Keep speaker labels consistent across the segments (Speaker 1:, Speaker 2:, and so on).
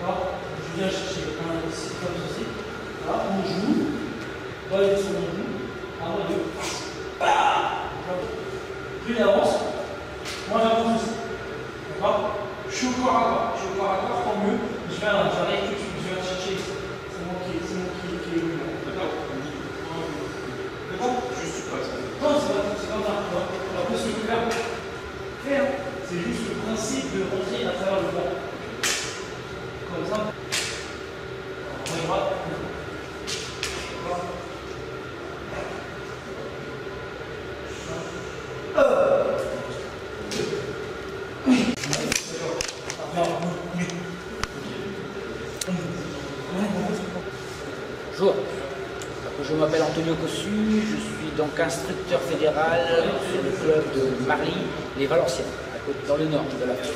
Speaker 1: Je viens chercher un ici, comme ceci. Là, on joue. Là, il est sur mon joue. Un, deux. Plus il avance, moins j'avance aussi. D'accord? Je suis au corps à corps. Je suis au corps à corps, tant mieux. J'arrive tout de suite, je viens chercher. C'est moi qui est venu. D'accord? D'accord? Je suis pas ça. Non, c'est comme ça. Après, ce que je peux faire, c'est juste le principe de rentrer à travers le banc. Comme ça. On y va.
Speaker 2: Bonjour, je m'appelle Antonio Cossu, je suis donc instructeur fédéral sur le club de Marly, les Valenciennes, dans le nord de la France.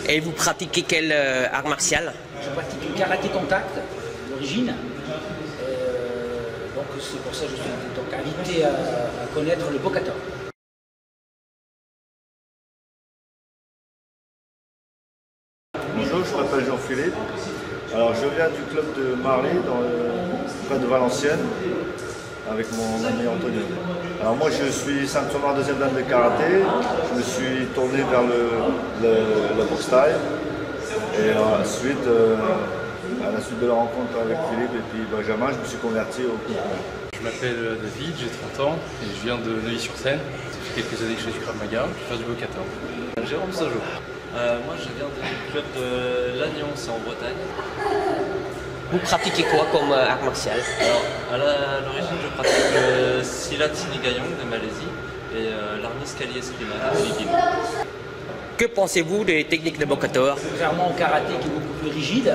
Speaker 3: Et vous pratiquez quel art martial?
Speaker 2: Je pratique le karaté contact d'origine, donc c'est pour ça que je suis donc invité à connaître le Bokator.
Speaker 4: Bonjour, je m'appelle Jean-Philippe. Alors je viens du club de Marly, près de Valenciennes, avec mon ami Antonio. Alors moi je suis ceinture noire deuxième dan de karaté, je me suis tourné vers le boxe style et à la suite de la rencontre avec Philippe et puis Benjamin, je me suis converti au Kung Fu.
Speaker 5: Je m'appelle David, j'ai 30 ans et je viens de Neuilly-sur-Seine. Ça fait quelques années que je fais du Krav Maga, je vais faire du Bokator.
Speaker 6: Jérôme Sajo. Moi je viens du club de Lannion, c'est en Bretagne.
Speaker 3: Vous pratiquez quoi comme art martial?
Speaker 6: Alors à l'origine je pratique le Silat Sinigayong de Malaisie et l'Arnis Kali Eskrima de Philippines.
Speaker 3: Que pensez-vous des techniques de Bokator?
Speaker 2: Contrairement au karaté qui est beaucoup plus rigide,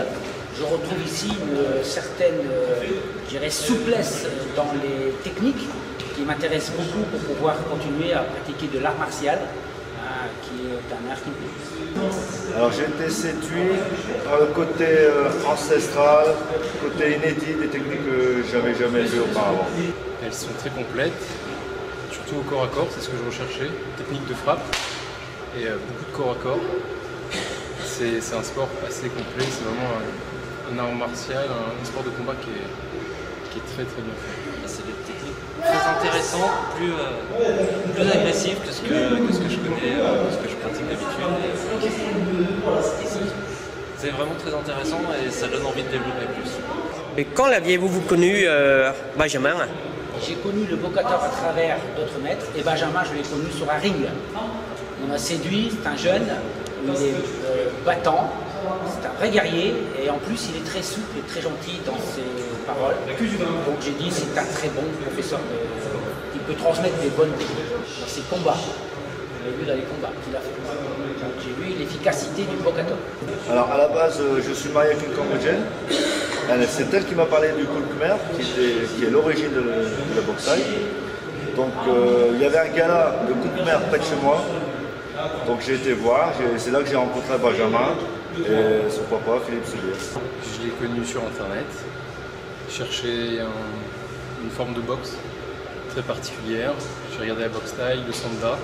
Speaker 2: je retrouve ici une certaine je dirais, souplesse dans les techniques qui m'intéresse beaucoup pour pouvoir continuer à pratiquer de l'art martial, qui est un art qui me plaît.
Speaker 4: Alors j'ai été séduit par le côté ancestral, le côté inédit des techniques que j'avais jamais vues auparavant.
Speaker 5: Elles sont très complètes, surtout au corps à corps, c'est ce que je recherchais. Technique de frappe et beaucoup de corps à corps. C'est un sport assez complet, c'est vraiment un art martial, un sport de combat qui est très très bien fait.
Speaker 6: C'est des techniques très intéressantes, plus agressives que ce que je connais, ce que je pratique d'habitude. C'est vraiment très intéressant et ça donne envie de développer plus.
Speaker 3: Et quand l'aviez-vous connu, Benjamin?
Speaker 2: J'ai connu le Bokator à travers d'autres maîtres et Benjamin, je l'ai connu sur un ring. Il m'a séduit, c'est un jeune, il est battant, c'est un vrai guerrier et en plus il est très souple et très gentil dans ses paroles. Donc j'ai dit c'est un très bon professeur qui peut transmettre des bonnes techniques dans ses combats. Vous l'avez vu dans les combats qu'il a fait. Donc j'ai vu l'efficacité du Bokator.
Speaker 4: Alors à la base, je suis marié avec une Cambodgienne. C'est elle qui m'a parlé du Kung Khmer, qui est l'origine de la boxe thaï. Donc il y avait un gala de Kung Khmer près de chez moi. Donc j'ai été voir, c'est là que j'ai rencontré Benjamin et son papa, Philippe Soulier.
Speaker 5: Je l'ai connu sur internet, cherchais une forme de boxe très particulière. J'ai regardé la boxe style, le sanda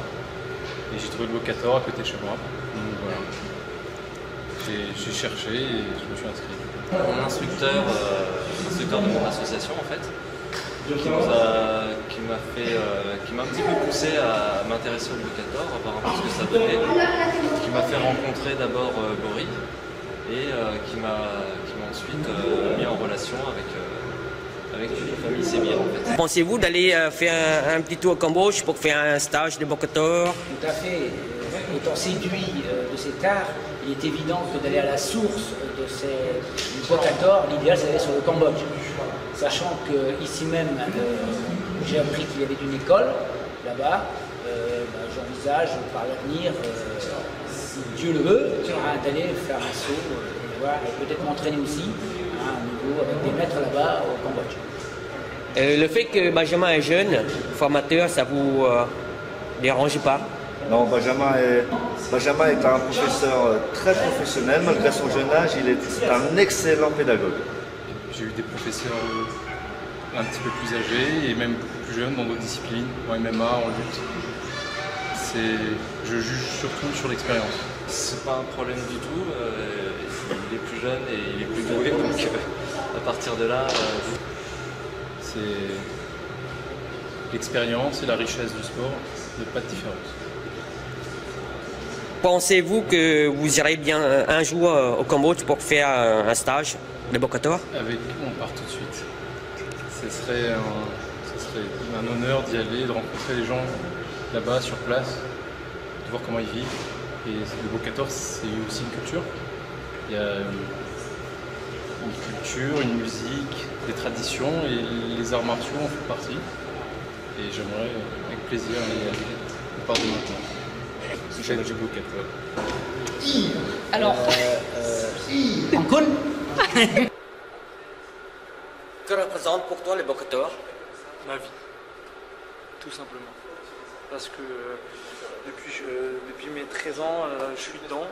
Speaker 5: et j'ai trouvé le Bokator à côté de chez moi. Donc voilà, j'ai cherché et je me suis inscrit.
Speaker 6: Mon instructeur de mon association en fait, qui m'a un petit peu poussé à m'intéresser au Bokator, à voir un peu ce que ça donnait, qui m'a fait rencontrer d'abord Boris et qui m'a ensuite mis en relation avec la famille Sémir en fait.
Speaker 3: Pensez-vous d'aller faire un petit tour au Cambodge pour faire un stage de Bokator?
Speaker 2: Tout à fait. Étant séduit de cet art, il est évident que d'aller à la source du Bokator, l'idéal c'est d'aller sur le Cambodge. Sachant qu'ici même, j'ai appris qu'il y avait une école là-bas, j'envisage par l'avenir, si Dieu le veut, d'aller faire un saut et voir, et peut-être m'entraîner aussi à un niveau avec des maîtres là-bas au Cambodge.
Speaker 3: Le fait que Benjamin est jeune, formateur, ça vous dérange pas?
Speaker 4: Non, Benjamin est un professeur très professionnel, malgré son jeune âge, c'est un excellent pédagogue.
Speaker 5: J'ai eu des professeurs un petit peu plus âgés et même beaucoup plus jeunes dans d'autres disciplines, en MMA, en lutte. Je juge surtout sur l'expérience.
Speaker 6: C'est pas un problème du tout. il est plus jeune et il est plus doué, donc à partir de là...
Speaker 5: C'est l'expérience et la richesse du sport, il n'y a pas de différence.
Speaker 3: Pensez-vous que vous irez bien un jour au Cambodge pour faire un stage de Bokator?
Speaker 5: On part tout de suite. Ce serait un honneur d'y aller, de rencontrer les gens là-bas, sur place, de voir comment ils vivent. Et le Bokator, c'est aussi une culture. Il y a une culture, une musique, des traditions, et les arts martiaux en font partie. Et j'aimerais avec plaisir aller à part de maintenant. J'aime du Bokator.
Speaker 2: Alors, en Kun.
Speaker 3: Que représente pour toi le Bokator?
Speaker 1: Ma vie, tout simplement. Parce que depuis mes 13 ans, je suis dedans.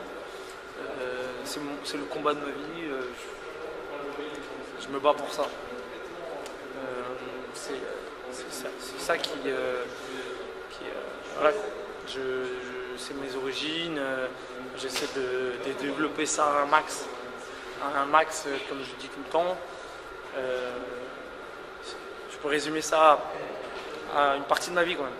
Speaker 1: C'est le combat de ma vie. Je me bats pour ça. C'est ça qui voilà, c'est mes origines. J'essaie de développer ça à un max, comme je dis tout le temps. Je peux résumer ça à une partie de ma vie quand même.